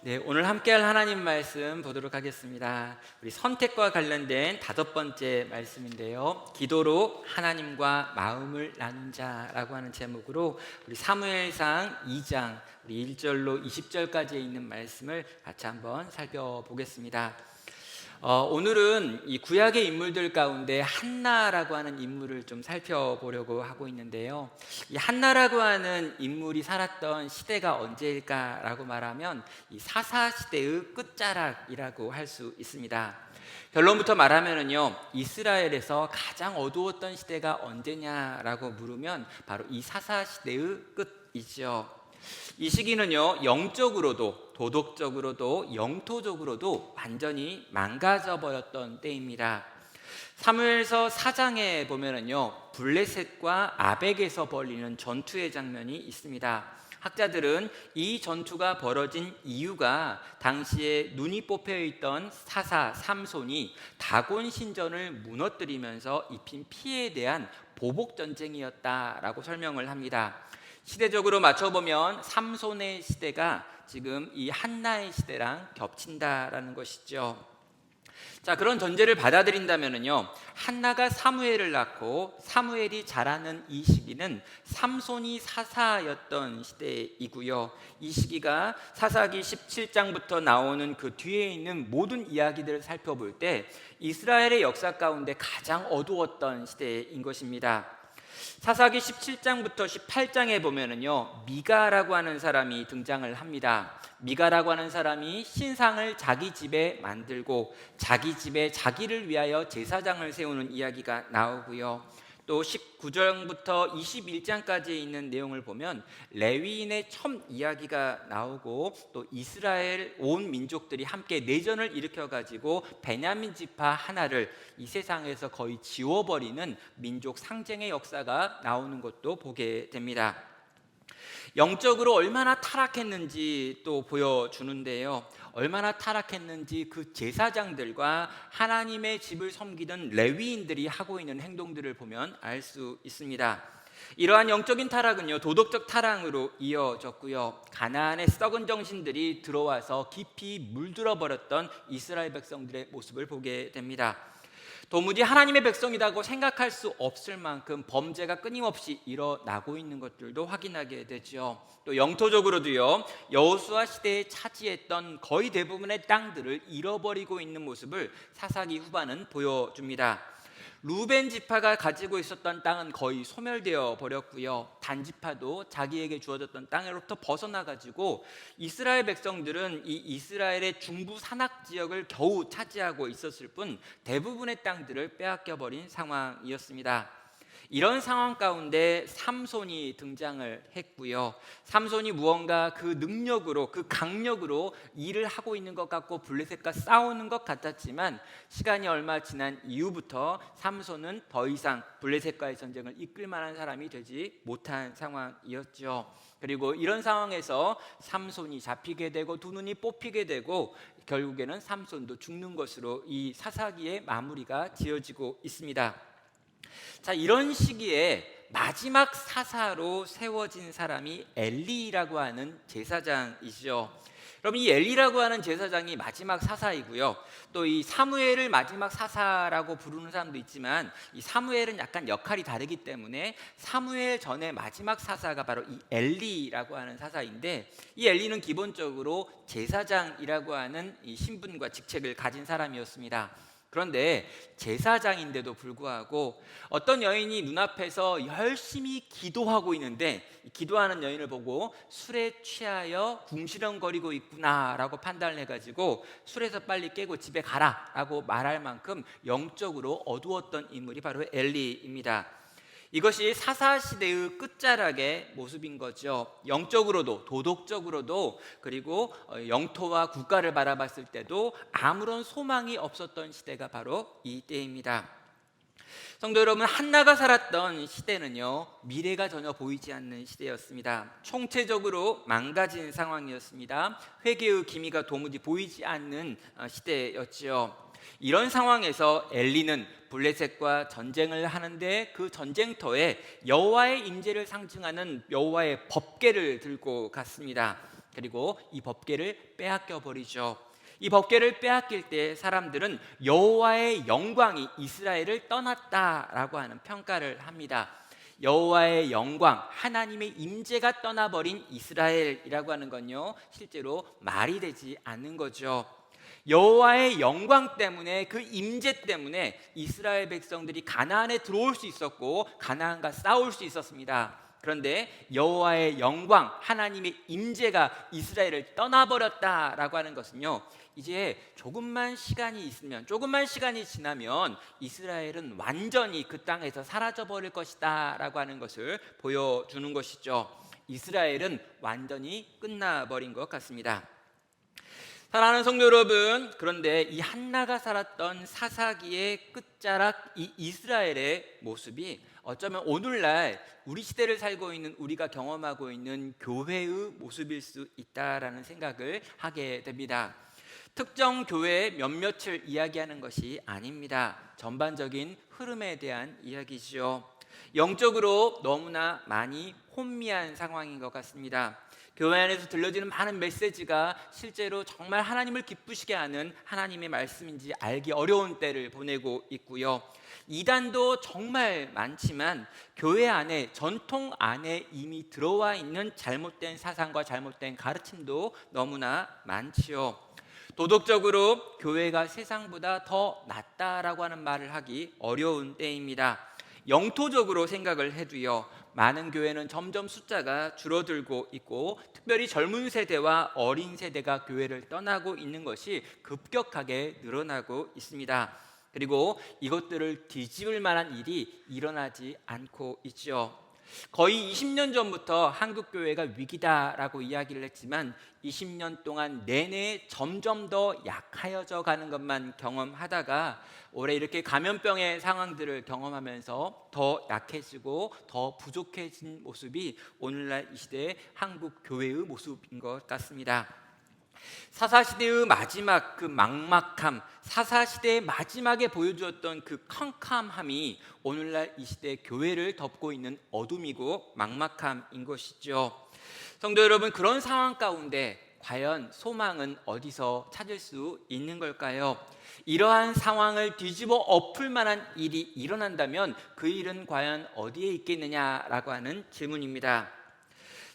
네, 오늘 함께할 하나님 말씀 보도록 하겠습니다. 우리 선택과 관련된 5번째 말씀인데요. 기도로 하나님과 마음을 나눈 자라고 하는 제목으로 우리 사무엘상 2장 우리 1절로 20절까지에 있는 말씀을 같이 한번 살펴보겠습니다. 오늘은 이 구약의 인물들 가운데 한나라고 하는 인물을 좀 살펴보려고 하고 있는데요. 이 한나라고 하는 인물이 살았던 시대가 언제일까라고 말하면 이 사사 시대의 끝자락이라고 할 수 있습니다. 결론부터 말하면은요, 이스라엘에서 가장 어두웠던 시대가 언제냐라고 물으면 바로 이 사사 시대의 끝이죠. 이 시기는요, 영적으로도 도덕적으로도 영토적으로도 완전히 망가져 버렸던 때입니다. 사무엘서 4장에 보면은요, 블레셋과 아벡에서 벌리는 전투의 장면이 있습니다. 학자들은 이 전투가 벌어진 이유가 당시에 눈이 뽑혀 있던 사사 삼손이 다곤 신전을 무너뜨리면서 입힌 피해에 대한 보복 전쟁이었다라고 설명을 합니다. 시대적으로 맞춰보면 삼손의 시대가 지금 이 한나의 시대랑 겹친다라는 것이죠. 자, 그런 전제를 받아들인다면요, 한나가 사무엘을 낳고 사무엘이 자라는 이 시기는 삼손이 사사였던 시대이고요. 이 시기가 사사기 17장부터 나오는 그 뒤에 있는 모든 이야기들을 살펴볼 때 이스라엘의 역사 가운데 가장 어두웠던 시대인 것입니다. 사사기 17장부터 18장에 보면은요, 미가라고 하는 사람이 등장을 합니다. 미가라고 하는 사람이 신상을 자기 집에 만들고 자기 집에 자기를 위하여 제사장을 세우는 이야기가 나오고요. 또 19장부터 21장까지 있는 내용을 보면 레위인의 첨 이야기가 나오고 또 이스라엘 온 민족들이 함께 내전을 일으켜가지고 베냐민 지파 하나를 이 세상에서 거의 지워버리는 민족 상징의 역사가 나오는 것도 보게 됩니다. 영적으로 얼마나 타락했는지 또 보여주는데요. 얼마나 타락했는지 그 제사장들과 하나님의 집을 섬기던 레위인들이 하고 있는 행동들을 보면 알 수 있습니다. 이러한 영적인 타락은요, 도덕적 타락으로 이어졌고요. 가나안의 썩은 정신들이 들어와서 깊이 물들어 버렸던 이스라엘 백성들의 모습을 보게 됩니다. 도무지 하나님의 백성이라고 생각할 수 없을 만큼 범죄가 끊임없이 일어나고 있는 것들도 확인하게 되죠. 또 영토적으로도요, 여호수아 시대에 차지했던 거의 대부분의 땅들을 잃어버리고 있는 모습을 사사기 후반은 보여줍니다. 루벤 지파가 가지고 있었던 땅은 거의 소멸되어 버렸고요. 단 지파도 자기에게 주어졌던 땅으로부터 벗어나가지고 이스라엘 백성들은 이 이스라엘의 중부 산악 지역을 겨우 차지하고 있었을 뿐 대부분의 땅들을 빼앗겨 버린 상황이었습니다. 이런 상황 가운데 삼손이 등장을 했고요. 삼손이 무언가 그 능력으로, 그 강력으로 일을 하고 있는 것 같고 블레셋과 싸우는 것 같았지만 시간이 얼마 지난 이후부터 삼손은 더 이상 블레셋과의 전쟁을 이끌 만한 사람이 되지 못한 상황이었죠. 그리고 이런 상황에서 삼손이 잡히게 되고 두 눈이 뽑히게 되고 결국에는 삼손도 죽는 것으로 이 사사기의 마무리가 지어지고 있습니다. 자, 이런 시기에 마지막 사사로 세워진 사람이 엘리라고 하는 제사장이죠. 그럼 이 엘리라고 하는 제사장이 마지막 사사이고요. 또 이 사무엘을 마지막 사사라고 부르는 사람도 있지만 이 사무엘은 약간 역할이 다르기 때문에 사무엘 전에 마지막 사사가 바로 이 엘리라고 하는 사사인데, 이 엘리는 기본적으로 제사장이라고 하는 이 신분과 직책을 가진 사람이었습니다. 그런데 제사장인데도 불구하고 어떤 여인이 눈앞에서 열심히 기도하고 있는데 기도하는 여인을 보고 술에 취하여 궁시렁거리고 있구나라고 판단을 해가지고 술에서 빨리 깨고 집에 가라라고 말할 만큼 영적으로 어두웠던 인물이 바로 엘리입니다. 이것이 사사시대의 끝자락의 모습인 거죠. 영적으로도 도덕적으로도 그리고 영토와 국가를 바라봤을 때도 아무런 소망이 없었던 시대가 바로 이 때입니다. 성도 여러분, 한나가 살았던 시대는요, 미래가 전혀 보이지 않는 시대였습니다. 총체적으로 망가진 상황이었습니다. 회개의 기미가 도무지 보이지 않는 시대였지요. 이런 상황에서 엘리는 블레셋과 전쟁을 하는데 그 전쟁터에 여호와의 임재를 상징하는 여호와의 법궤를 들고 갔습니다. 그리고 이 법궤를 빼앗겨 버리죠. 이 법궤를 빼앗길 때 사람들은 여호와의 영광이 이스라엘을 떠났다라고 하는 평가를 합니다. 여호와의 영광, 하나님의 임재가 떠나버린 이스라엘이라고 하는 건요, 실제로 말이 되지 않는 거죠. 여호와의 영광 때문에, 그 임재 때문에 이스라엘 백성들이 가나안에 들어올 수 있었고 가나안과 싸울 수 있었습니다. 그런데 여호와의 영광, 하나님의 임재가 이스라엘을 떠나버렸다라고 하는 것은요, 이제 조금만 시간이 지나면 이스라엘은 완전히 그 땅에서 사라져버릴 것이다 라고 하는 것을 보여주는 것이죠. 이스라엘은 완전히 끝나버린 것 같습니다. 사랑하는 성도 여러분, 그런데 이 한나가 살았던 사사기의 끝자락 이 이스라엘의 모습이 어쩌면 오늘날 우리 시대를 살고 있는 우리가 경험하고 있는 교회의 모습일 수 있다라는 생각을 하게 됩니다. 특정 교회의 몇몇을 이야기하는 것이 아닙니다. 전반적인 흐름에 대한 이야기죠. 영적으로 너무나 많이 혼미한 상황인 것 같습니다. 교회 안에서 들려지는 많은 메시지가 실제로 정말 하나님을 기쁘시게 하는 하나님의 말씀인지 알기 어려운 때를 보내고 있고요. 이단도 정말 많지만 교회 안에, 전통 안에 이미 들어와 있는 잘못된 사상과 잘못된 가르침도 너무나 많지요. 도덕적으로 교회가 세상보다 더 낫다라고 하는 말을 하기 어려운 때입니다. 영토적으로 생각을 해도요, 많은 교회는 점점 숫자가 줄어들고 있고 특별히 젊은 세대와 어린 세대가 교회를 떠나고 있는 것이 급격하게 늘어나고 있습니다. 그리고 이것들을 뒤집을 만한 일이 일어나지 않고 있죠. 거의 20년 전부터 한국 교회가 위기다라고 이야기를 했지만 20년 동안 내내 점점 더 약하여져 가는 것만 경험하다가 올해 이렇게 감염병의 상황들을 경험하면서 더 약해지고 더 부족해진 모습이 오늘날 이 시대의 한국 교회의 모습인 것 같습니다. 사사시대의 마지막 그 막막함, 사사시대의 마지막에 보여주었던 그 캄캄함이 오늘날 이 시대 교회를 덮고 있는 어둠이고 막막함인 것이죠. 성도 여러분, 그런 상황 가운데 과연 소망은 어디서 찾을 수 있는 걸까요? 이러한 상황을 뒤집어 엎을 만한 일이 일어난다면 그 일은 과연 어디에 있겠느냐라고 하는 질문입니다.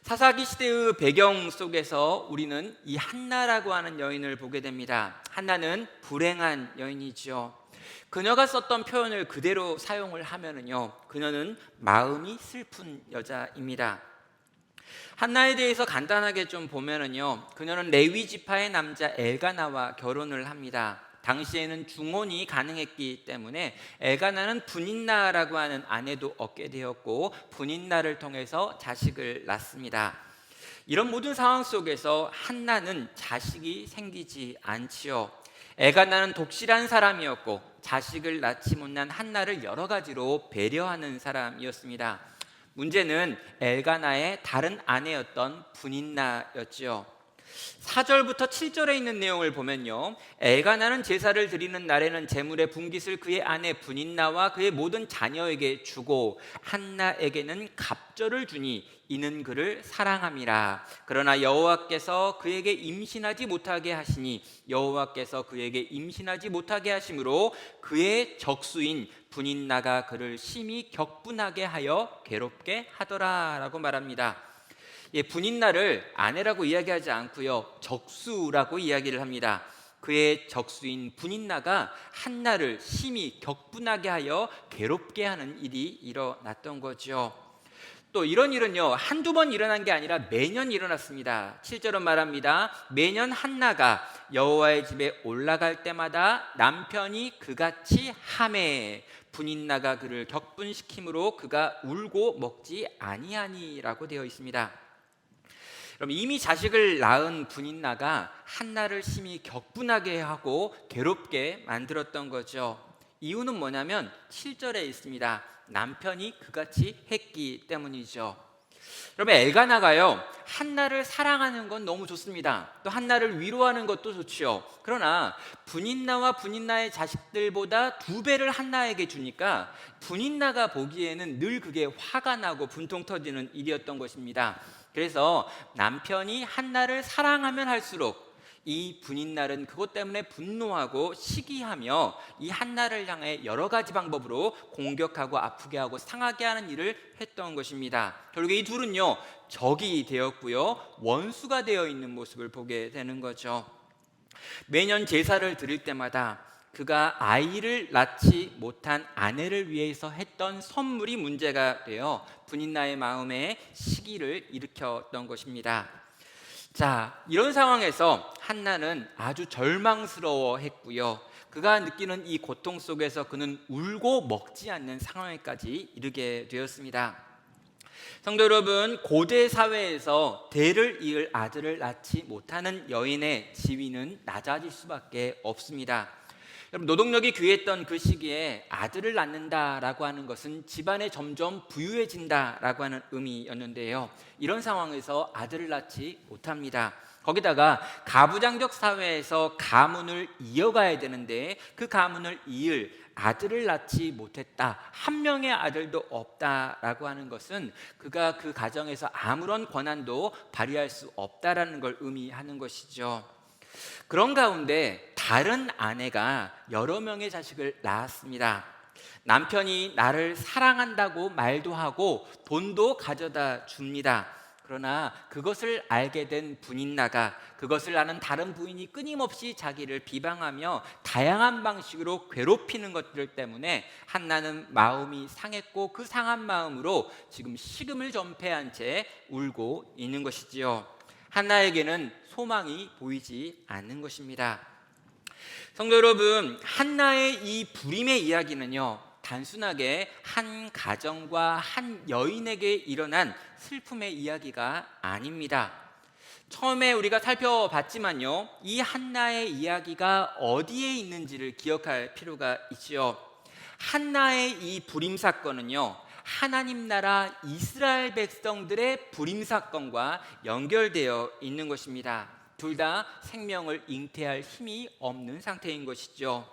사사기 시대의 배경 속에서 우리는 이 한나라고 하는 여인을 보게 됩니다. 한나는 불행한 여인이죠. 그녀가 썼던 표현을 그대로 사용을 하면은요, 그녀는 마음이 슬픈 여자입니다. 한나에 대해서 간단하게 좀 보면은요, 그녀는 레위 지파의 남자 엘가나와 결혼을 합니다. 당시에는 중혼이 가능했기 때문에 엘가나는 분인나라고 하는 아내도 얻게 되었고 분인나를 통해서 자식을 낳습니다. 이런 모든 상황 속에서 한나는 자식이 생기지 않지요. 엘가나는 독실한 사람이었고 자식을 낳지 못한 한나를 여러 가지로 배려하는 사람이었습니다. 문제는 엘가나의 다른 아내였던 분인나였지요. 4절부터 7절에 있는 내용을 보면요, 엘가나는 제사를 드리는 날에는 제물의 분깃을 그의 아내 분인나와 그의 모든 자녀에게 주고 한나에게는 갑절을 주니 이는 그를 사랑함이라. 그러나 여호와께서 그에게 임신하지 못하게 하시니 여호와께서 그에게 임신하지 못하게 하심으로 그의 적수인 분인나가 그를 심히 격분하게 하여 괴롭게 하더라 라고 말합니다. 분인나를 아내라고 이야기하지 않고요, 적수라고 이야기를 합니다. 그의 적수인 분인나가 한나를 심히 격분하게 하여 괴롭게 하는 일이 일어났던 거죠. 또 이런 일은요, 한두 번 일어난 게 아니라 매년 일어났습니다. 7절은 말합니다. 매년 한나가 여호와의 집에 올라갈 때마다 남편이 그같이 하매 분인나가 그를 격분시킴으로 그가 울고 먹지 아니하니라고 되어 있습니다. 그럼 이미 자식을 낳은 분인나가 한나를 심히 격분하게 하고 괴롭게 만들었던 거죠. 이유는 뭐냐면 7절에 있습니다. 남편이 그같이 했기 때문이죠. 그러면 엘가나가요, 한나를 사랑하는 건 너무 좋습니다. 또 한나를 위로하는 것도 좋지요. 그러나 분인나와 분인나의 자식들보다 2배를 한나에게 주니까 분인나가 보기에는 늘 그게 화가 나고 분통 터지는 일이었던 것입니다. 그래서 남편이 한나를 사랑하면 할수록 이 분인날은 그것 때문에 분노하고 시기하며 이 한나를 향해 여러 가지 방법으로 공격하고 아프게 하고 상하게 하는 일을 했던 것입니다. 결국에 이 둘은요, 적이 되었고요, 원수가 되어 있는 모습을 보게 되는 거죠. 매년 제사를 드릴 때마다 그가 아이를 낳지 못한 아내를 위해서 했던 선물이 문제가 되어 분인나의 마음에 시기를 일으켰던 것입니다. 자, 이런 상황에서 한나는 아주 절망스러워했고요, 그가 느끼는 이 고통 속에서 그는 울고 먹지 않는 상황에까지 이르게 되었습니다. 성도 여러분, 고대 사회에서 대를 이을 아들을 낳지 못하는 여인의 지위는 낮아질 수밖에 없습니다. 여러분, 노동력이 귀했던 그 시기에 아들을 낳는다라고 하는 것은 집안에 점점 부유해진다라고 하는 의미였는데요, 이런 상황에서 아들을 낳지 못합니다. 거기다가 가부장적 사회에서 가문을 이어가야 되는데 그 가문을 이을 아들을 낳지 못했다, 한 명의 아들도 없다라고 하는 것은 그가 그 가정에서 아무런 권한도 발휘할 수 없다라는 걸 의미하는 것이죠. 그런 가운데 다른 아내가 여러 명의 자식을 낳았습니다. 남편이 나를 사랑한다고 말도 하고 돈도 가져다 줍니다. 그러나 그것을 알게 된 분인나가, 그것을 아는 다른 부인이 끊임없이 자기를 비방하며 다양한 방식으로 괴롭히는 것들 때문에 한나는 마음이 상했고 그 상한 마음으로 지금 식음을 전폐한 채 울고 있는 것이지요. 한나에게는 소망이 보이지 않는 것입니다. 성도 여러분, 한나의 이 불임의 이야기는요, 단순하게 한 가정과 한 여인에게 일어난 슬픔의 이야기가 아닙니다. 처음에 우리가 살펴봤지만요, 이 한나의 이야기가 어디에 있는지를 기억할 필요가 있지요. 한나의 이 불임 사건은요, 하나님 나라 이스라엘 백성들의 불임 사건과 연결되어 있는 것입니다. 둘 다 생명을 잉태할 힘이 없는 상태인 것이죠.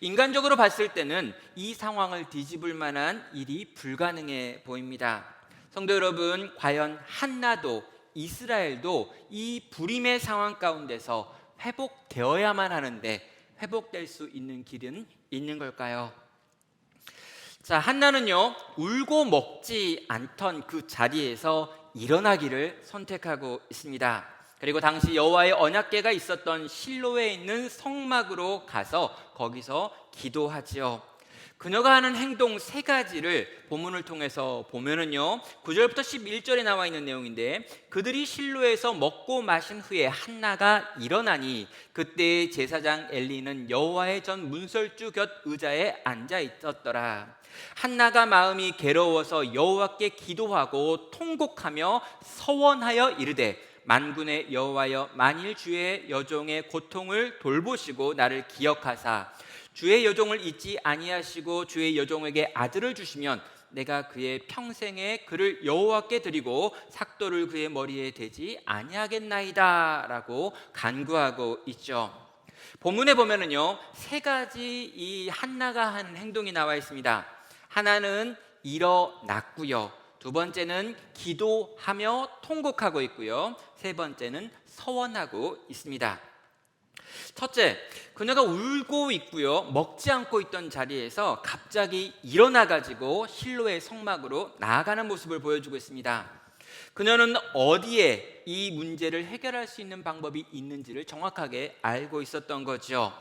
인간적으로 봤을 때는 이 상황을 뒤집을 만한 일이 불가능해 보입니다. 성도 여러분, 과연 한나도 이스라엘도 이 불임의 상황 가운데서 회복되어야만 하는데 회복될 수 있는 길은 있는 걸까요? 자, 한나는요, 울고 먹지 않던 그 자리에서 일어나기를 선택하고 있습니다. 그리고 당시 여호와의 언약궤가 있었던 실로에 있는 성막으로 가서 거기서 기도하지요. 그녀가 하는 행동 세 가지를 본문을 통해서 보면은요, 9절부터 11절에 나와 있는 내용인데, 그들이 실로에서 먹고 마신 후에 한나가 일어나니 그때 제사장 엘리는 여호와의 전 문설주 곁 의자에 앉아 있었더라. 한나가 마음이 괴로워서 여호와께 기도하고 통곡하며 서원하여 이르되, 만군의 여호와여, 만일 주의 여종의 고통을 돌보시고 나를 기억하사 주의 여종을 잊지 아니하시고 주의 여종에게 아들을 주시면 내가 그의 평생에 그를 여호와께 드리고 삭도를 그의 머리에 대지 아니하겠나이다 라고 간구하고 있죠. 본문에 보면은요, 세 가지 이 한나가 하는 행동이 나와 있습니다. 하나는 일어났고요, 두 번째는 기도하며 통곡하고 있고요, 세 번째는 서원하고 있습니다. 첫째, 그녀가 울고 있고요, 먹지 않고 있던 자리에서 갑자기 일어나가지고 실로의 성막으로 나아가는 모습을 보여주고 있습니다. 그녀는 어디에 이 문제를 해결할 수 있는 방법이 있는지를 정확하게 알고 있었던 거죠.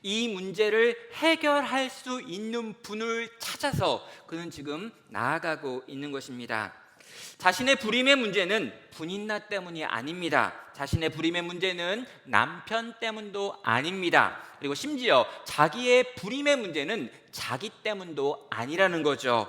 이 문제를 해결할 수 있는 분을 찾아서 그는 지금 나아가고 있는 것입니다. 자신의 불임의 문제는 분인나 때문이 아닙니다. 자신의 불임의 문제는 남편 때문도 아닙니다. 그리고 심지어 자기의 불임의 문제는 자기 때문도 아니라는 거죠.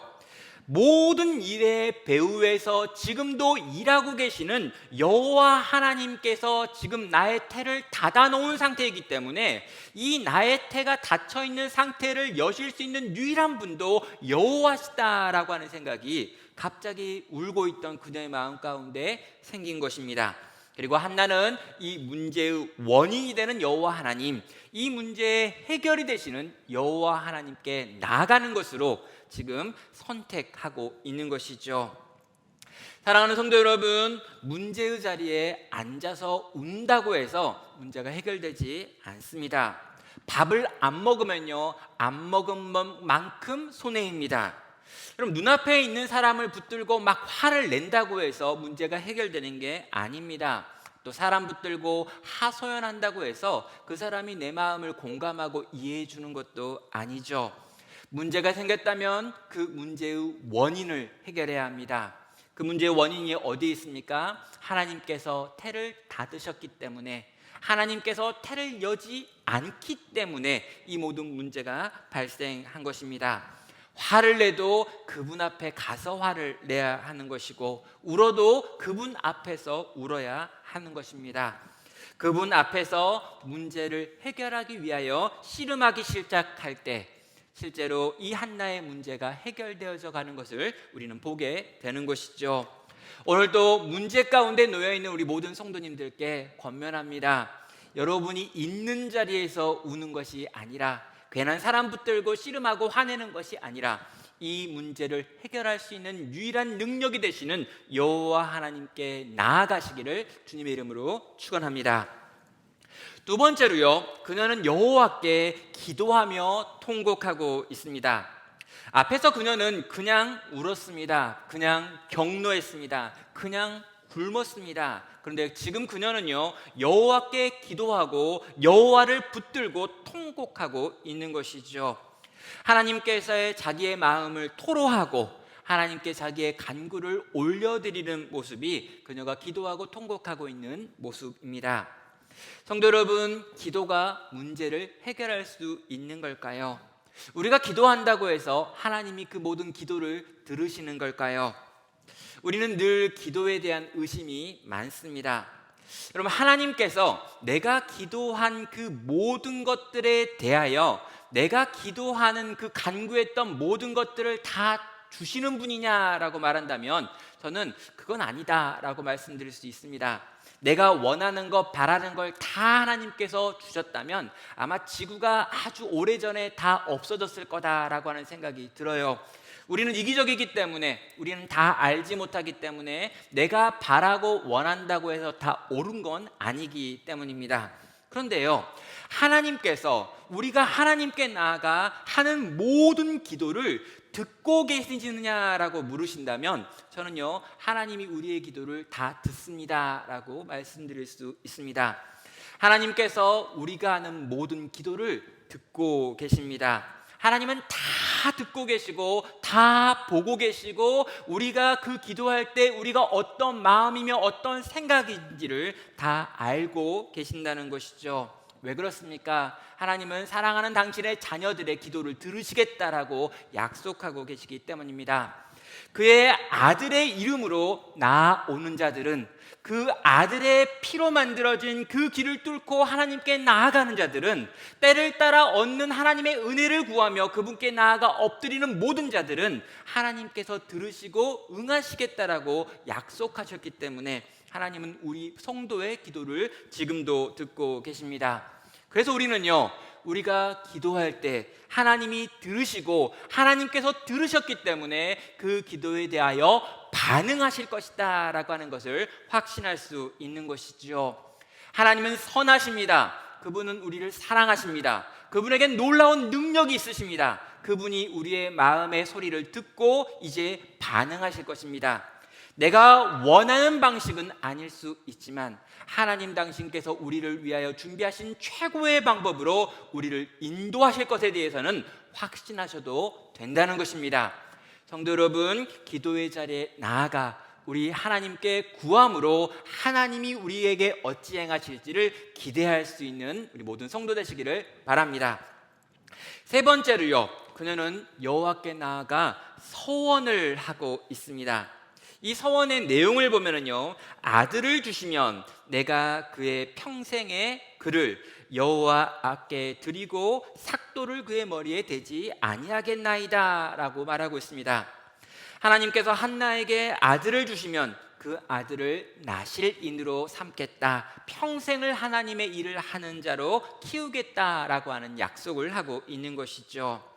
모든 일의 배후에서 지금도 일하고 계시는 여호와 하나님께서 지금 나의 태를 닫아놓은 상태이기 때문에 이 나의 태가 닫혀있는 상태를 여실 수 있는 유일한 분도 여호와시다라고 하는 생각이 갑자기 울고 있던 그녀의 마음 가운데 생긴 것입니다. 그리고 한나는 이 문제의 원인이 되는 여호와 하나님, 이 문제의 해결이 되시는 여호와 하나님께 나아가는 것으로 지금 선택하고 있는 것이죠. 사랑하는 성도 여러분, 문제의 자리에 앉아서 운다고 해서 문제가 해결되지 않습니다. 밥을 안 먹으면요, 안 먹은 만큼 손해입니다. 그럼 눈앞에 있는 사람을 붙들고 막 화를 낸다고 해서 문제가 해결되는 게 아닙니다. 또 사람 붙들고 하소연한다고 해서 그 사람이 내 마음을 공감하고 이해해 주는 것도 아니죠. 문제가 생겼다면 그 문제의 원인을 해결해야 합니다. 그 문제의 원인이 어디에 있습니까? 하나님께서 태를 닫으셨기 때문에, 하나님께서 태를 여지 않기 때문에 이 모든 문제가 발생한 것입니다. 화를 내도 그분 앞에 가서 화를 내야 하는 것이고, 울어도 그분 앞에서 울어야 하는 것입니다. 그분 앞에서 문제를 해결하기 위하여 씨름하기 시작할 때 실제로 이 한나의 문제가 해결되어져 가는 것을 우리는 보게 되는 것이죠. 오늘도 문제 가운데 놓여 있는 우리 모든 성도님들께 권면합니다. 여러분이 있는 자리에서 우는 것이 아니라, 괜한 사람 붙들고 씨름하고 화내는 것이 아니라, 이 문제를 해결할 수 있는 유일한 능력이 되시는 여호와 하나님께 나아가시기를 주님의 이름으로 축원합니다. 두 번째로요, 그녀는 여호와께 기도하며 통곡하고 있습니다. 앞에서 그녀는 그냥 울었습니다. 그냥 격노했습니다. 그냥 굶었습니다. 그런데 지금 그녀는요, 여호와께 기도하고 여호와를 붙들고 통곡하고 있는 것이죠. 하나님께서의 자기의 마음을 토로하고 하나님께 자기의 간구를 올려드리는 모습이 그녀가 기도하고 통곡하고 있는 모습입니다. 성도 여러분, 기도가 문제를 해결할 수 있는 걸까요? 우리가 기도한다고 해서 하나님이 그 모든 기도를 들으시는 걸까요? 우리는 늘 기도에 대한 의심이 많습니다. 여러분, 하나님께서 내가 기도한 그 모든 것들에 대하여, 내가 기도하는 그 간구했던 모든 것들을 다 주시는 분이냐라고 말한다면 저는 그건 아니다라고 말씀드릴 수 있습니다. 내가 원하는 것, 바라는 걸 다 하나님께서 주셨다면 아마 지구가 아주 오래전에 다 없어졌을 거다라고 하는 생각이 들어요. 우리는 이기적이기 때문에, 우리는 다 알지 못하기 때문에 내가 바라고 원한다고 해서 다 옳은 건 아니기 때문입니다. 그런데요, 하나님께서 우리가 하나님께 나아가 하는 모든 기도를 듣고 계시느냐라고 물으신다면 저는요, 하나님이 우리의 기도를 다 듣습니다라고 말씀드릴 수 있습니다. 하나님께서 우리가 하는 모든 기도를 듣고 계십니다. 하나님은 다 듣고 계시고 다 보고 계시고, 우리가 그 기도할 때 우리가 어떤 마음이며 어떤 생각인지를 다 알고 계신다는 것이죠. 왜 그렇습니까? 하나님은 사랑하는 당신의 자녀들의 기도를 들으시겠다라고 약속하고 계시기 때문입니다. 그의 아들의 이름으로 나아오는 자들은, 그 아들의 피로 만들어진 그 길을 뚫고 하나님께 나아가는 자들은, 때를 따라 얻는 하나님의 은혜를 구하며 그분께 나아가 엎드리는 모든 자들은 하나님께서 들으시고 응하시겠다라고 약속하셨기 때문에 하나님은 우리 성도의 기도를 지금도 듣고 계십니다. 그래서 우리는요, 우리가 기도할 때 하나님이 들으시고 하나님께서 들으셨기 때문에 그 기도에 대하여 반응하실 것이다 라고 하는 것을 확신할 수 있는 것이죠. 하나님은 선하십니다. 그분은 우리를 사랑하십니다. 그분에겐 놀라운 능력이 있으십니다. 그분이 우리의 마음의 소리를 듣고 이제 반응하실 것입니다. 내가 원하는 방식은 아닐 수 있지만 하나님 당신께서 우리를 위하여 준비하신 최고의 방법으로 우리를 인도하실 것에 대해서는 확신하셔도 된다는 것입니다. 성도 여러분, 기도의 자리에 나아가 우리 하나님께 구함으로 하나님이 우리에게 어찌 행하실지를 기대할 수 있는 우리 모든 성도 되시기를 바랍니다. 세 번째로요, 그녀는 여호와께 나아가 서원을 하고 있습니다. 이 서원의 내용을 보면은요, 아들을 주시면 내가 그의 평생의 그를 여호와 앞에 드리고 삭도를 그의 머리에 대지 아니하겠나이다 라고 말하고 있습니다. 하나님께서 한나에게 아들을 주시면 그 아들을 나실인으로 삼겠다, 평생을 하나님의 일을 하는 자로 키우겠다라고 하는 약속을 하고 있는 것이죠.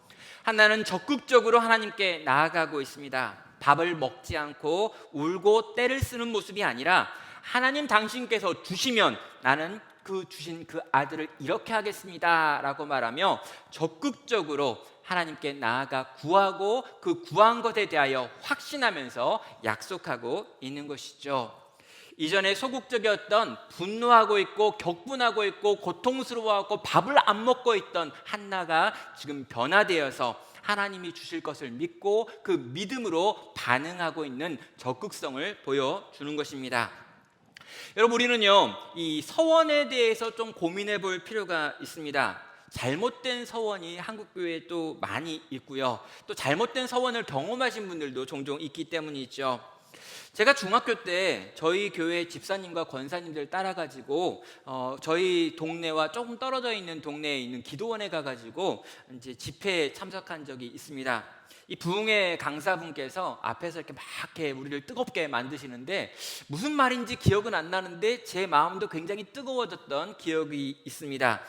한나는 적극적으로 하나님께 나아가고 있습니다. 밥을 먹지 않고 울고 떼를 쓰는 모습이 아니라 하나님 당신께서 주시면 나는 주신 그 아들을 이렇게 하겠습니다 라고 말하며 적극적으로 하나님께 나아가 구하고 그 구한 것에 대하여 확신하면서 약속하고 있는 것이죠. 이전에 소극적이었던, 분노하고 있고 격분하고 있고 고통스러워하고 밥을 안 먹고 있던 한나가 지금 변화되어서 하나님이 주실 것을 믿고 그 믿음으로 반응하고 있는 적극성을 보여주는 것입니다. 여러분, 우리는요 이 서원에 대해서 좀 고민해 볼 필요가 있습니다. 잘못된 서원이 한국 교회에 또 많이 있고요, 또 잘못된 서원을 경험하신 분들도 종종 있기 때문이죠. 제가 중학교 때 저희 교회 집사님과 권사님들 따라가지고 저희 동네와 조금 떨어져 있는 동네에 있는 기도원에 가가지고 이제 집회에 참석한 적이 있습니다. 이 부흥회 강사분께서 앞에서 이렇게 막 이렇게 우리를 뜨겁게 만드시는데 무슨 말인지 기억은 안 나는데 제 마음도 굉장히 뜨거워졌던 기억이 있습니다.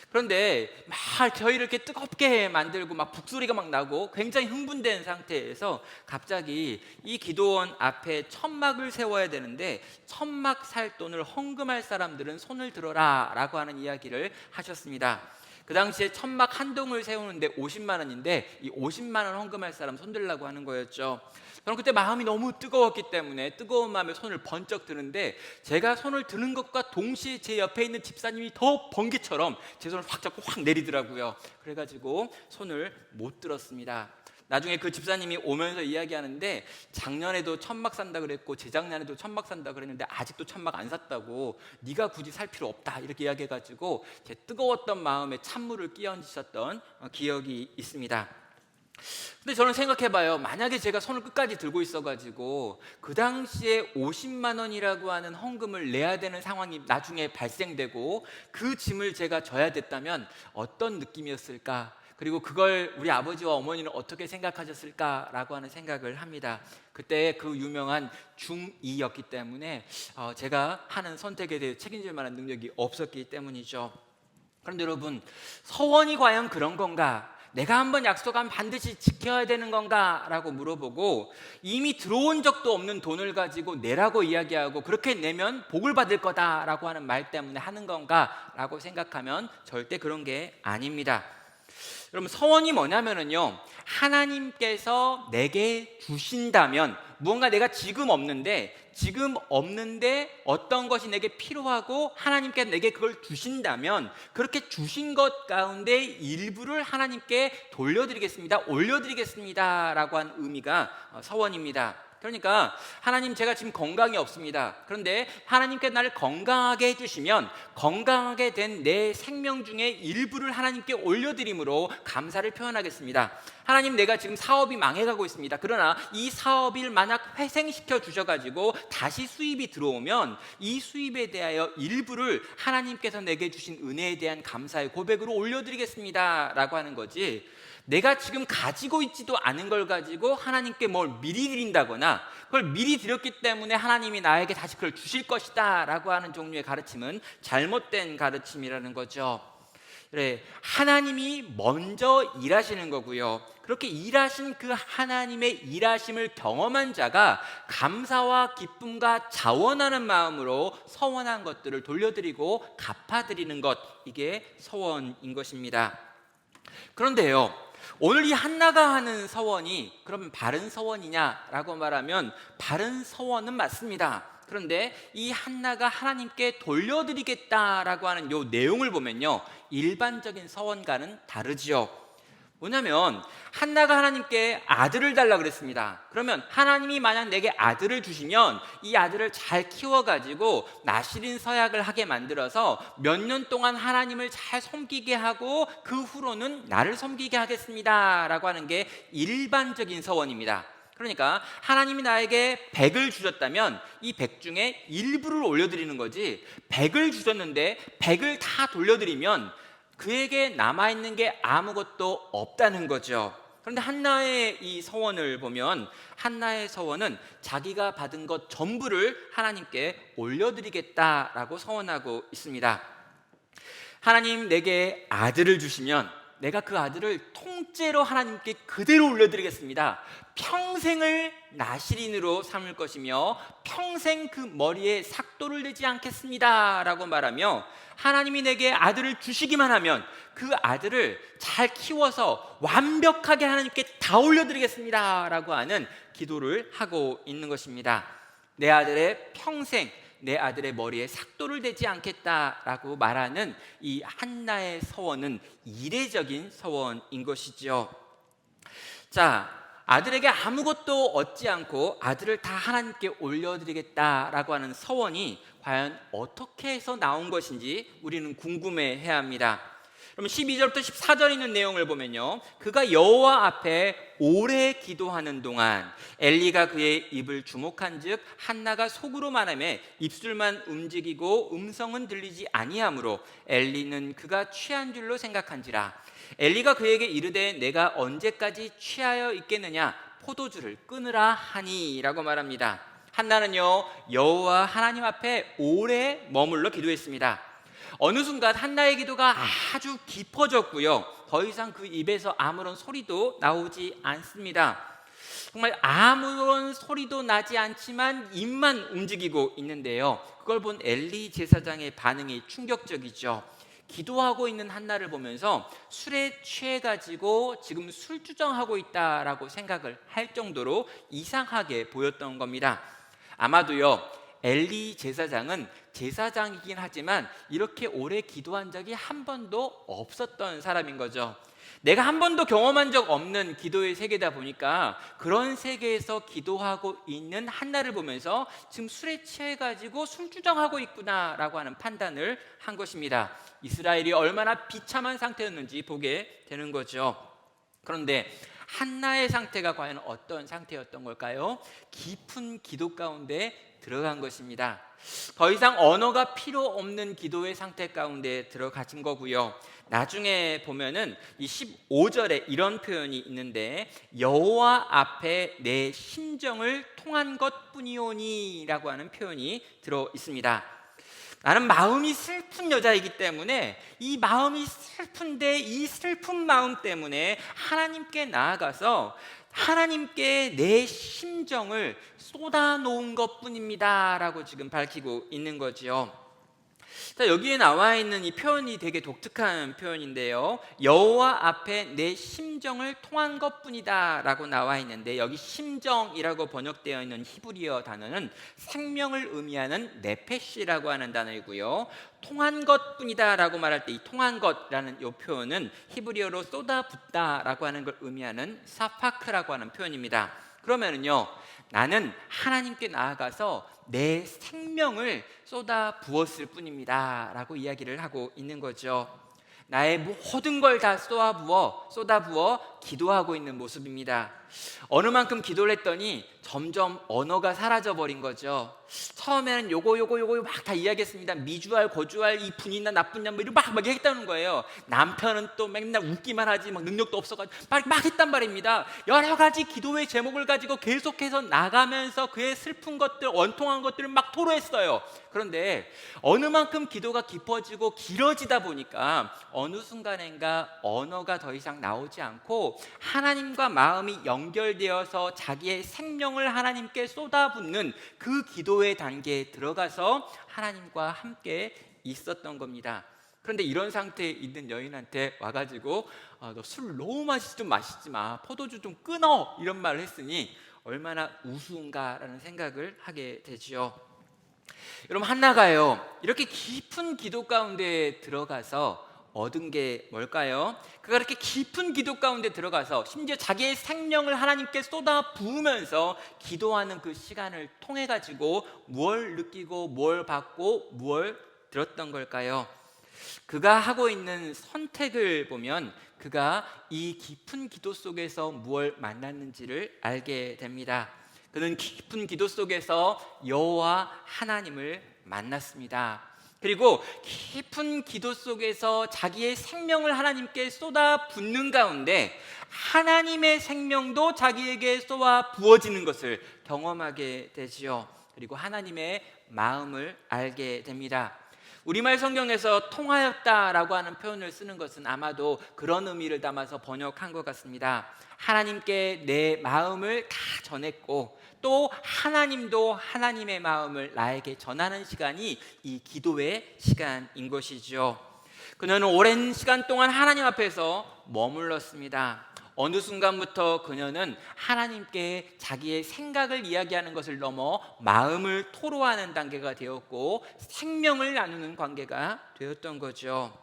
그런데 막 저희를 이렇게 뜨겁게 만들고 막 북소리가 막 나고 굉장히 흥분된 상태에서 갑자기 이 기도원 앞에 천막을 세워야 되는데 천막 살 돈을 헌금할 사람들은 손을 들어라 라고 하는 이야기를 하셨습니다. 그 당시에 천막 한 동을 세우는데 50만 원인데 이 50만 원 헌금할 사람 손 들라고 하는 거였죠. 저는 그때 마음이 너무 뜨거웠기 때문에 뜨거운 마음에 손을 번쩍 드는데 제가 손을 드는 것과 동시에 제 옆에 있는 집사님이 더 번개처럼 제 손을 확 잡고 확 내리더라고요. 그래가지고 손을 못 들었습니다. 나중에 그 집사님이 오면서 이야기하는데 작년에도 천막 산다 그랬고 재작년에도 천막 산다 그랬는데 아직도 천막 안 샀다고, 네가 굳이 살 필요 없다 이렇게 이야기해가지고 제 뜨거웠던 마음에 찬물을 끼얹으셨던 기억이 있습니다. 근데 저는 생각해봐요. 만약에 제가 손을 끝까지 들고 있어가지고 그 당시에 50만 원이라고 하는 헌금을 내야 되는 상황이 나중에 발생되고 그 짐을 제가 져야 됐다면 어떤 느낌이었을까? 그리고 그걸 우리 아버지와 어머니는 어떻게 생각하셨을까라고 하는 생각을 합니다. 그때 그 유명한 중2였기 때문에 제가 하는 선택에 대해 책임질 만한 능력이 없었기 때문이죠. 그런데 여러분, 서원이 과연 그런 건가? 내가 한번 약속하면 반드시 지켜야 되는 건가? 라고 물어보고 이미 들어온 적도 없는 돈을 가지고 내라고 이야기하고 그렇게 내면 복을 받을 거다라고 하는 말 때문에 하는 건가? 라고 생각하면 절대 그런 게 아닙니다. 여러분, 서원이 뭐냐면요, 하나님께서 내게 주신다면, 무언가 내가 지금 없는데 어떤 것이 내게 필요하고 하나님께서 내게 그걸 주신다면 그렇게 주신 것 가운데 일부를 하나님께 돌려드리겠습니다, 올려드리겠습니다 라고 한 의미가 서원입니다. 그러니까 하나님, 제가 지금 건강이 없습니다. 그런데 하나님께 나를 건강하게 해주시면 건강하게 된 내 생명 중에 일부를 하나님께 올려드림으로 감사를 표현하겠습니다. 하나님, 내가 지금 사업이 망해가고 있습니다. 그러나 이 사업을 만약 회생시켜 주셔가지고 다시 수입이 들어오면 이 수입에 대하여 일부를 하나님께서 내게 주신 은혜에 대한 감사의 고백으로 올려드리겠습니다 라고 하는 거지, 내가 지금 가지고 있지도 않은 걸 가지고 하나님께 뭘 미리 드린다거나 그걸 미리 드렸기 때문에 하나님이 나에게 다시 그걸 주실 것이다 라고 하는 종류의 가르침은 잘못된 가르침이라는 거죠. 그래, 하나님이 먼저 일하시는 거고요, 그렇게 일하신 그 하나님의 일하심을 경험한 자가 감사와 기쁨과 자원하는 마음으로 서원한 것들을 돌려드리고 갚아드리는 것, 이게 서원인 것입니다. 그런데요, 오늘 이 한나가 하는 서원이 그러면 바른 서원이냐라고 말하면 바른 서원은 맞습니다. 그런데 이 한나가 하나님께 돌려드리겠다라고 하는 이 내용을 보면요, 일반적인 서원과는 다르지요. 뭐냐면 한나가 하나님께 아들을 달라 그랬습니다. 그러면 하나님이 만약 내게 아들을 주시면 이 아들을 잘 키워가지고 나시린 서약을 하게 만들어서 몇 년 동안 하나님을 잘 섬기게 하고 그 후로는 나를 섬기게 하겠습니다 라고 하는 게 일반적인 서원입니다. 그러니까 하나님이 나에게 100을 주셨다면 이 100 중에 일부를 올려드리는 거지, 100을 주셨는데 100을 다 돌려드리면 그에게 남아있는 게 아무것도 없다는 거죠. 그런데 한나의 이 서원을 보면 한나의 서원은 자기가 받은 것 전부를 하나님께 올려드리겠다라고 서원하고 있습니다. 하나님, 내게 아들을 주시면 내가 그 아들을 통째로 하나님께 그대로 올려드리겠습니다. 평생을 나실인으로 삼을 것이며 평생 그 머리에 삭도를 내지 않겠습니다 라고 말하며, 하나님이 내게 아들을 주시기만 하면 그 아들을 잘 키워서 완벽하게 하나님께 다 올려드리겠습니다 라고 하는 기도를 하고 있는 것입니다. 내 아들의 평생, 내 아들의 머리에 삭도를 대지 않겠다라고 말하는 이 한나의 서원은 이례적인 서원인 것이죠. 자, 아들에게 아무것도 얻지 않고 아들을 다 하나님께 올려드리겠다라고 하는 서원이 과연 어떻게 해서 나온 것인지 우리는 궁금해해야 합니다. 그럼 12절부터 14절 있는 내용을 보면요, 그가 여호와 앞에 오래 기도하는 동안 엘리가 그의 입을 주목한즉 한나가 속으로 말하며 입술만 움직이고 음성은 들리지 아니하므로 엘리는 그가 취한 줄로 생각한지라. 엘리가 그에게 이르되 내가 언제까지 취하여 있겠느냐, 포도주를 끊으라 하니 라고 말합니다. 한나는요, 여호와 하나님 앞에 오래 머물러 기도했습니다. 어느 순간 한나의 기도가 아주 깊어졌고요, 더 이상 그 입에서 아무런 소리도 나오지 않습니다. 정말 아무런 소리도 나지 않지만 입만 움직이고 있는데요, 그걸 본 엘리 제사장의 반응이 충격적이죠. 기도하고 있는 한나를 보면서 술에 취해가지고 지금 술주정하고 있다라고 생각을 할 정도로 이상하게 보였던 겁니다. 아마도요, 엘리 제사장은 제사장이긴 하지만 이렇게 오래 기도한 적이 한 번도 없었던 사람인 거죠. 내가 한 번도 경험한 적 없는 기도의 세계다 보니까 그런 세계에서 기도하고 있는 한나를 보면서 지금 술에 취해가지고 술주정하고 있구나라고 하는 판단을 한 것입니다. 이스라엘이 얼마나 비참한 상태였는지 보게 되는 거죠. 그런데 한나의 상태가 과연 어떤 상태였던 걸까요? 깊은 기도 가운데 들어간 것입니다. 더 이상 언어가 필요 없는 기도의 상태 가운데 들어가진 거고요. 나중에 보면은 이 15절에 이런 표현이 있는데, 여호와 앞에 내 심정을 통한 것뿐이오니 라고 하는 표현이 들어 있습니다. 나는 마음이 슬픈 여자이기 때문에 이 마음이 슬픈데 이 슬픈 마음 때문에 하나님께 나아가서 하나님께 내 심정을 쏟아놓은 것뿐입니다 라고 지금 밝히고 있는 거지요. 자, 여기에 나와 있는 이 표현이 되게 독특한 표현인데요, 여호와 앞에 내 심정을 통한 것뿐이다 라고 나와 있는데, 여기 심정이라고 번역되어 있는 히브리어 단어는 생명을 의미하는 네페시라고 하는 단어이고요, 통한 것뿐이다 라고 말할 때 이 통한 것이라는 이 표현은 히브리어로 쏟아붓다 라고 하는 걸 의미하는 사파크라고 하는 표현입니다. 그러면은요, 나는 하나님께 나아가서 내 생명을 쏟아 부었을 뿐입니다 라고 이야기를 하고 있는 거죠. 나의 모든 걸 다 쏟아부어 기도하고 있는 모습입니다. 어느 만큼 기도를 했더니 점점 언어가 사라져버린 거죠. 처음에는 요거 막 다 이야기했습니다. 미주알, 고주알, 이 분이나 나쁘냐 뭐 이런 막 했다는 거예요. 남편은 또 맨날 웃기만 하지 막 능력도 없어가지고 막 했단 말입니다. 여러 가지 기도의 제목을 가지고 계속해서 나가면서 그의 슬픈 것들, 원통한 것들을 막 토로했어요. 그런데 어느 만큼 기도가 깊어지고 길어지다 보니까 어느 순간인가 언어가 더 이상 나오지 않고 하나님과 마음이 연결되어서 자기의 생명을 하나님께 쏟아붓는 그 기도의 단계에 들어가서 하나님과 함께 있었던 겁니다. 그런데 이런 상태에 있는 여인한테 와가지고 너 술 너무 좀 마시지 마, 포도주 좀 끊어, 이런 말을 했으니 얼마나 우스운가라는 생각을 하게 되죠. 여러분, 한나가요, 이렇게 깊은 기도 가운데 들어가서 얻은 게 뭘까요? 그가 그렇게 깊은 기도 가운데 들어가서 심지어 자기의 생명을 하나님께 쏟아 부으면서 기도하는 그 시간을 통해 가지고 무엇을 느끼고 무엇을 받고 무엇을 들었던 걸까요? 그가 하고 있는 선택을 보면 그가 이 깊은 기도 속에서 무엇을 만났는지를 알게 됩니다. 그는 깊은 기도 속에서 여호와 하나님을 만났습니다. 그리고 깊은 기도 속에서 자기의 생명을 하나님께 쏟아 붓는 가운데 하나님의 생명도 자기에게 쏟아 부어지는 것을 경험하게 되지요. 그리고 하나님의 마음을 알게 됩니다. 우리말 성경에서 통하였다라고 하는 표현을 쓰는 것은 아마도 그런 의미를 담아서 번역한 것 같습니다. 하나님께 내 마음을 다 전했고 또 하나님도 하나님의 마음을 나에게 전하는 시간이 이 기도의 시간인 것이죠. 그녀는 오랜 시간 동안 하나님 앞에서 머물렀습니다. 어느 순간부터 그녀는 하나님께 자기의 생각을 이야기하는 것을 넘어 마음을 토로하는 단계가 되었고 생명을 나누는 관계가 되었던 거죠.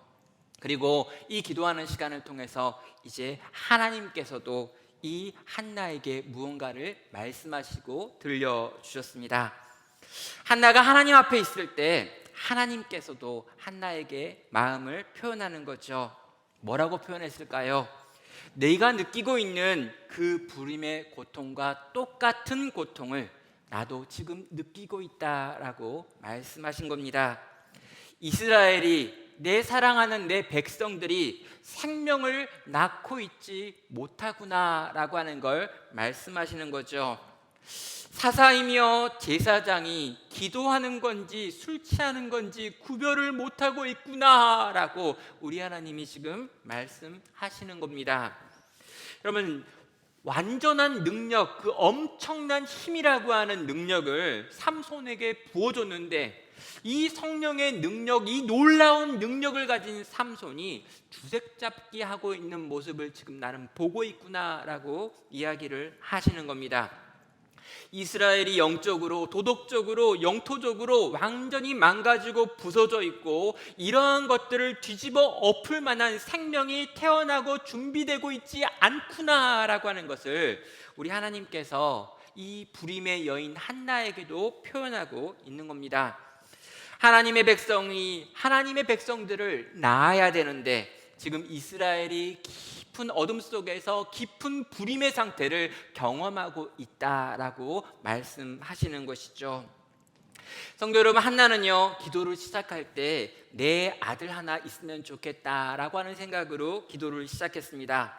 그리고 이 기도하는 시간을 통해서 이제 하나님께서도 이 한나에게 무언가를 말씀하시고 들려주셨습니다. 한나가 하나님 앞에 있을 때 하나님께서도 한나에게 마음을 표현하는 거죠. 뭐라고 표현했을까요? 내가 느끼고 있는 그 불임의 고통과 똑같은 고통을 나도 지금 느끼고 있다라고 말씀하신 겁니다. 이스라엘이, 내 사랑하는 내 백성들이 생명을 낳고 있지 못하구나라고 하는 걸 말씀하시는 거죠. 사사이며 제사장이 기도하는 건지 술 취하는 건지 구별을 못하고 있구나라고 우리 하나님이 지금 말씀하시는 겁니다. 여러분, 완전한 능력, 그 엄청난 힘이라고 하는 능력을 삼손에게 부어줬는데 이 성령의 능력, 이 놀라운 능력을 가진 삼손이 주색잡기 하고 있는 모습을 지금 나는 보고 있구나라고 이야기를 하시는 겁니다. 이스라엘이 영적으로, 도덕적으로, 영토적으로 완전히 망가지고 부서져 있고 이러한 것들을 뒤집어 엎을 만한 생명이 태어나고 준비되고 있지 않구나라고 하는 것을 우리 하나님께서 이 불임의 여인 한나에게도 표현하고 있는 겁니다. 하나님의 백성이 하나님의 백성들을 낳아야 되는데 지금 이스라엘이 깊은 어둠 속에서 깊은 불임의 상태를 경험하고 있다라고 말씀하시는 것이죠. 성도 여러분, 한나는요 기도를 시작할 때 내 아들 하나 있으면 좋겠다라고 하는 생각으로 기도를 시작했습니다.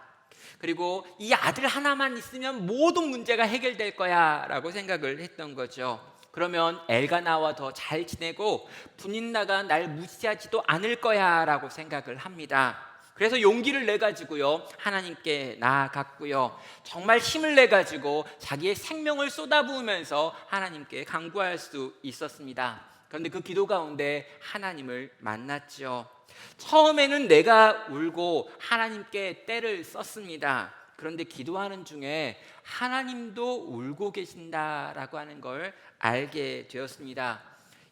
그리고 이 아들 하나만 있으면 모든 문제가 해결될 거야 라고 생각을 했던 거죠. 그러면 엘가나와 더 잘 지내고 분인나가 날 무시하지도 않을 거야 라고 생각을 합니다. 그래서 용기를 내가지고요 하나님께 나아갔고요, 정말 힘을 내가지고 자기의 생명을 쏟아부으면서 하나님께 간구할 수 있었습니다. 그런데 그 기도 가운데 하나님을 만났죠. 처음에는 내가 울고 하나님께 떼를 썼습니다. 그런데 기도하는 중에 하나님도 울고 계신다라고 하는 걸 알게 되었습니다.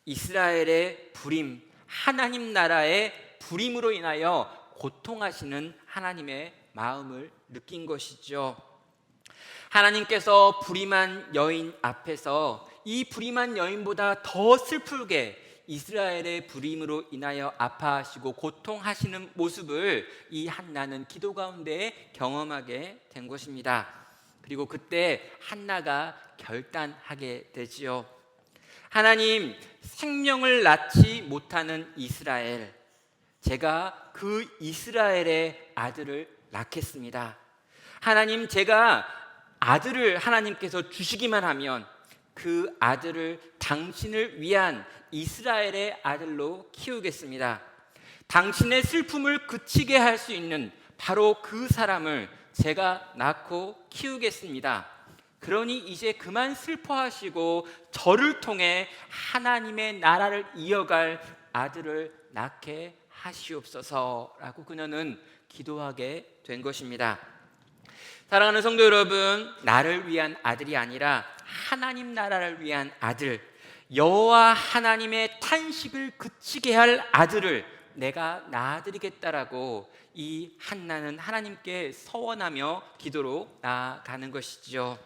이스라엘의 불임, 하나님 나라의 불임으로 인하여 고통하시는 하나님의 마음을 느낀 것이죠. 하나님께서 불임한 여인 앞에서 이 불임한 여인보다 더 슬프게 이스라엘의 불임으로 인하여 아파하시고 고통하시는 모습을 이 한나는 기도 가운데 경험하게 된 것입니다. 그리고 그때 한나가 결단하게 되지요. 하나님, 생명을 낳지 못하는 이스라엘, 제가 그 이스라엘의 아들을 낳겠습니다. 하나님, 제가 아들을 하나님께서 주시기만 하면 그 아들을 당신을 위한 이스라엘의 아들로 키우겠습니다. 당신의 슬픔을 그치게 할 수 있는 바로 그 사람을 제가 낳고 키우겠습니다. 그러니 이제 그만 슬퍼하시고 저를 통해 하나님의 나라를 이어갈 아들을 낳게 하시옵소서라고 그녀는 기도하게 된 것입니다. 사랑하는 성도 여러분, 나를 위한 아들이 아니라 하나님 나라를 위한 아들, 여호와 하나님의 탄식을 그치게 할 아들을 내가 낳아드리겠다라고 이 한나는 하나님께 서원하며 기도로 나아가는 것이죠.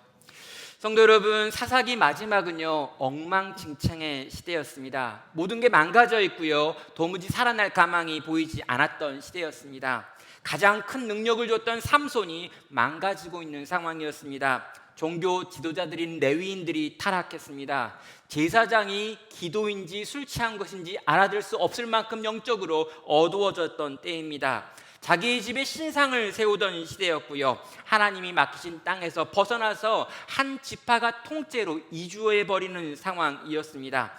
성도 여러분, 사사기 마지막은요 엉망진창의 시대였습니다. 모든 게 망가져 있고요, 도무지 살아날 가망이 보이지 않았던 시대였습니다. 가장 큰 능력을 줬던 삼손이 망가지고 있는 상황이었습니다. 종교 지도자들인 레위인들이 타락했습니다. 제사장이 기도인지 술 취한 것인지 알아들 수 없을 만큼 영적으로 어두워졌던 때입니다. 자기의 집에 신상을 세우던 시대였고요, 하나님이 맡기신 땅에서 벗어나서 한 지파가 통째로 이주해버리는 상황이었습니다.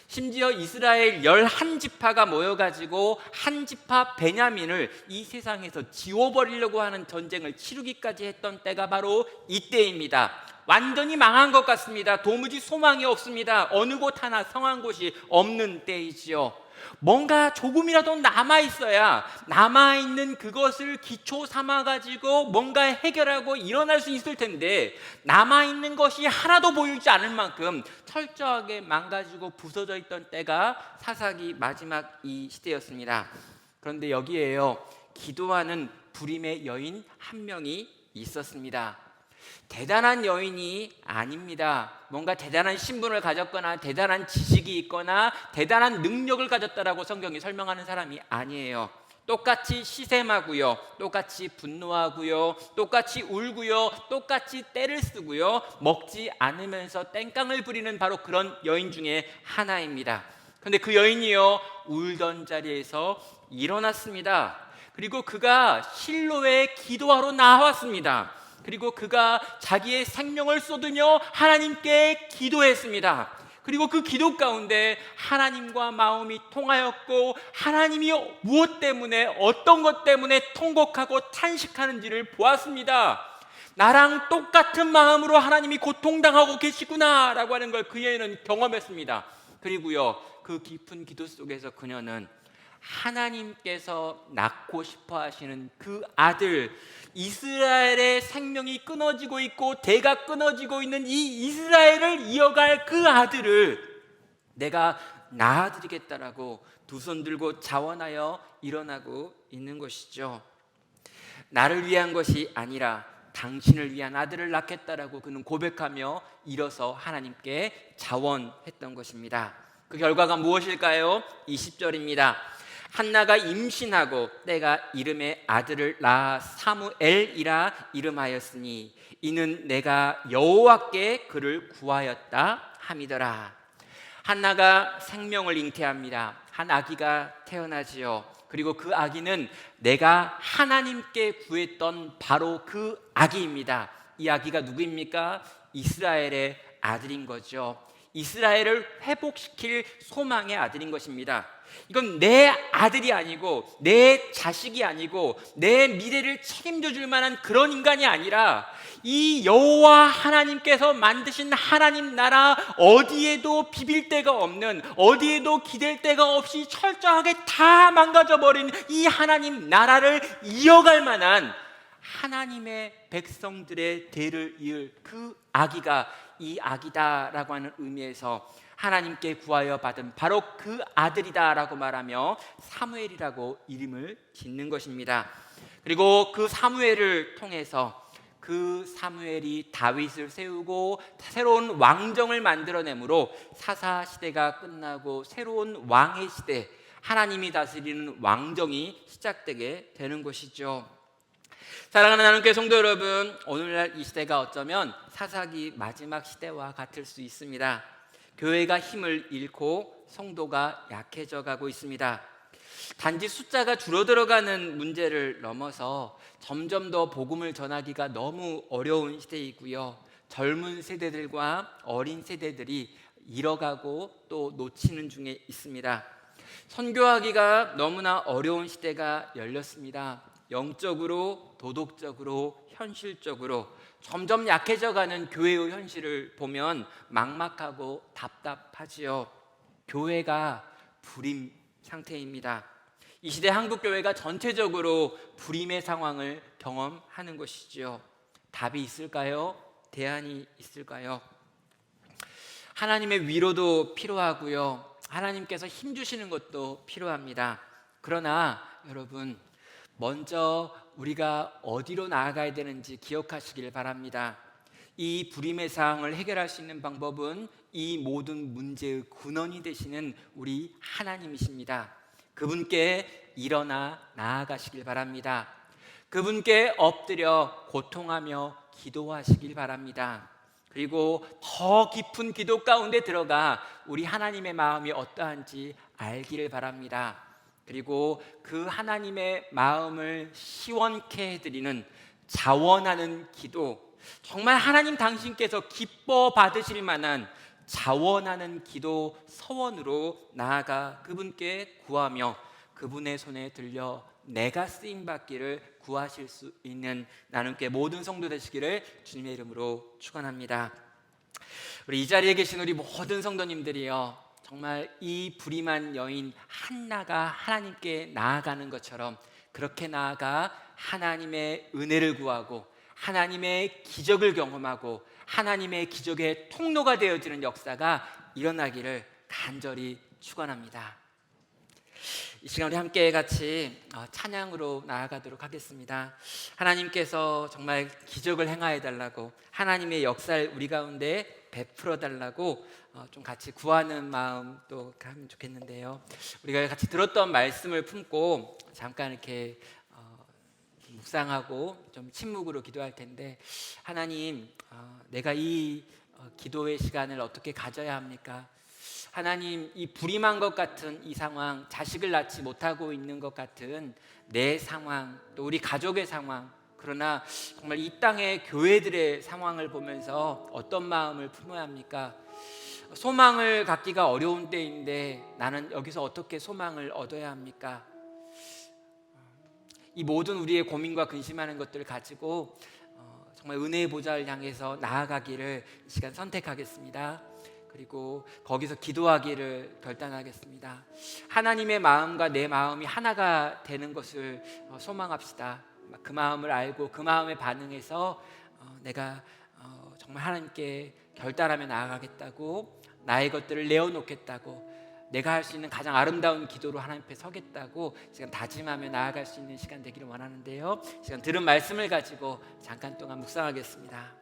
심지어 이스라엘 11지파가 모여가지고 한 지파 베냐민을 이 세상에서 지워버리려고 하는 전쟁을 치르기까지 했던 때가 바로 이때입니다. 완전히 망한 것 같습니다. 도무지 소망이 없습니다. 어느 곳 하나 성한 곳이 없는 때이지요. 뭔가 조금이라도 남아있어야 남아있는 그것을 기초 삼아가지고 뭔가 해결하고 일어날 수 있을 텐데, 남아있는 것이 하나도 보이지 않을 만큼 철저하게 망가지고 부서져 있던 때가 사사기 마지막 이 시대였습니다. 그런데 여기에요, 기도하는 불임의 여인 한 명이 있었습니다. 대단한 여인이 아닙니다. 뭔가 대단한 신분을 가졌거나 대단한 지식이 있거나 대단한 능력을 가졌다라고 성경이 설명하는 사람이 아니에요. 똑같이 시샘하고요, 똑같이 분노하고요, 똑같이 울고요, 똑같이 떼를 쓰고요, 먹지 않으면서 땡깡을 부리는 바로 그런 여인 중에 하나입니다. 그런데 그 여인이요, 울던 자리에서 일어났습니다. 그리고 그가 실로에 기도하러 나왔습니다. 그리고 그가 자기의 생명을 쏟으며 하나님께 기도했습니다. 그리고 그 기도 가운데 하나님과 마음이 통하였고, 하나님이 무엇 때문에, 어떤 것 때문에 통곡하고 탄식하는지를 보았습니다. 나랑 똑같은 마음으로 하나님이 고통당하고 계시구나 라고 하는 걸 그 여인은 경험했습니다. 그리고요, 그 깊은 기도 속에서 그녀는 하나님께서 낳고 싶어 하시는 그 아들, 이스라엘의 생명이 끊어지고 있고 대가 끊어지고 있는 이 이스라엘을 이어갈 그 아들을 내가 낳아드리겠다라고 두 손 들고 자원하여 일어나고 있는 것이죠. 나를 위한 것이 아니라 당신을 위한 아들을 낳겠다라고 그는 고백하며 일어서 하나님께 자원했던 것입니다. 그 결과가 무엇일까요? 20절입니다. 한나가 임신하고 때가 이름에 아들을 낳아 사무엘이라 이름하였으니 이는 내가 여호와께 그를 구하였다 함이더라. 한나가 생명을 잉태합니다. 한 아기가 태어나지요. 그리고 그 아기는 내가 하나님께 구했던 바로 그 아기입니다. 이 아기가 누구입니까? 이스라엘의 아들인 거죠. 이스라엘을 회복시킬 소망의 아들인 것입니다. 이건 내 아들이 아니고 내 자식이 아니고 내 미래를 책임져 줄 만한 그런 인간이 아니라 이 여호와 하나님께서 만드신 하나님 나라, 어디에도 비빌 데가 없는, 어디에도 기댈 데가 없이 철저하게 다 망가져버린 이 하나님 나라를 이어갈 만한 하나님의 백성들의 대를 이을 그 아기가 이 아기다라고 하는 의미에서 하나님께 구하여 받은 바로 그 아들이다라고 말하며 사무엘이라고 이름을 짓는 것입니다. 그리고 그 사무엘을 통해서 그 사무엘이 다윗을 세우고 새로운 왕정을 만들어내므로 사사 시대가 끝나고 새로운 왕의 시대, 하나님이 다스리는 왕정이 시작되게 되는 것이죠. 사랑하는 하나님께 성도 여러분, 오늘날 이 시대가 어쩌면 사사기 마지막 시대와 같을 수 있습니다. 교회가 힘을 잃고 성도가 약해져 가고 있습니다. 단지 숫자가 줄어들어가는 문제를 넘어서 점점 더 복음을 전하기가 너무 어려운 시대이고요, 젊은 세대들과 어린 세대들이 잃어가고 또 놓치는 중에 있습니다. 선교하기가 너무나 어려운 시대가 열렸습니다. 영적으로, 도덕적으로, 현실적으로 점점 약해져가는 교회의 현실을 보면 막막하고 답답하지요. 교회가 불임 상태입니다. 이 시대 한국교회가 전체적으로 불임의 상황을 경험하는 것이지요. 답이 있을까요? 대안이 있을까요? 하나님의 위로도 필요하고요, 하나님께서 힘주시는 것도 필요합니다. 그러나 여러분, 먼저 우리가 어디로 나아가야 되는지 기억하시길 바랍니다. 이 불임의 상황을 해결할 수 있는 방법은 이 모든 문제의 근원이 되시는 우리 하나님이십니다. 그분께 일어나 나아가시길 바랍니다. 그분께 엎드려 고통하며 기도하시길 바랍니다. 그리고 더 깊은 기도 가운데 들어가 우리 하나님의 마음이 어떠한지 알기를 바랍니다. 그리고 그 하나님의 마음을 시원케 해드리는 자원하는 기도, 정말 하나님 당신께서 기뻐 받으실 만한 자원하는 기도 서원으로 나아가 그분께 구하며 그분의 손에 들려 내가 쓰임받기를 구하실 수 있는 나눔께 모든 성도 되시기를 주님의 이름으로 축원합니다. 우리 이 자리에 계신 우리 모든 성도님들이요, 정말 이 불임한 여인 한나가 하나님께 나아가는 것처럼 그렇게 나아가 하나님의 은혜를 구하고 하나님의 기적을 경험하고 하나님의 기적의 통로가 되어지는 역사가 일어나기를 간절히 축원합니다. 이 시간 우리 함께 같이 찬양으로 나아가도록 하겠습니다. 하나님께서 정말 기적을 행하여 달라고, 하나님의 역사를 우리 가운데 베풀어 달라고 좀 같이 구하는 마음 또 하면 좋겠는데요. 우리가 같이 들었던 말씀을 품고 잠깐 이렇게 묵상하고 좀 침묵으로 기도할 텐데, 하나님, 내가 이 기도의 시간을 어떻게 가져야 합니까? 하나님, 이 불임한 것 같은 이 상황, 자식을 낳지 못하고 있는 것 같은 내 상황, 또 우리 가족의 상황, 그러나 정말 이 땅의 교회들의 상황을 보면서 어떤 마음을 품어야 합니까? 소망을 갖기가 어려운 때인데 나는 여기서 어떻게 소망을 얻어야 합니까? 이 모든 우리의 고민과 근심하는 것들을 가지고 정말 은혜의 보좌를 향해서 나아가기를 이 시간 선택하겠습니다. 그리고 거기서 기도하기를 결단하겠습니다. 하나님의 마음과 내 마음이 하나가 되는 것을 소망합시다. 그 마음을 알고 그 마음에 반응해서 내가 정말 하나님께 결단하며 나아가겠다고, 나의 것들을 내어놓겠다고, 내가 할 수 있는 가장 아름다운 기도로 하나님 앞에 서겠다고 지금 다짐하며 나아갈 수 있는 시간 되기를 원하는데요, 지금 들은 말씀을 가지고 잠깐 동안 묵상하겠습니다.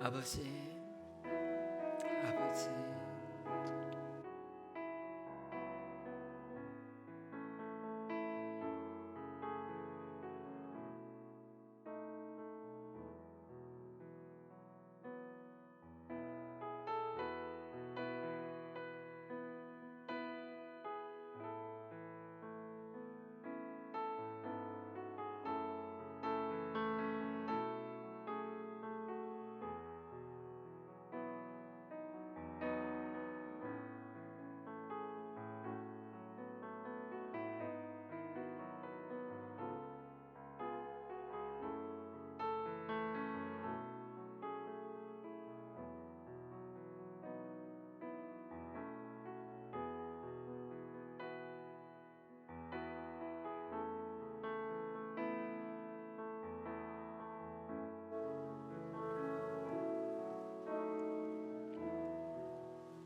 아버지, 아버지,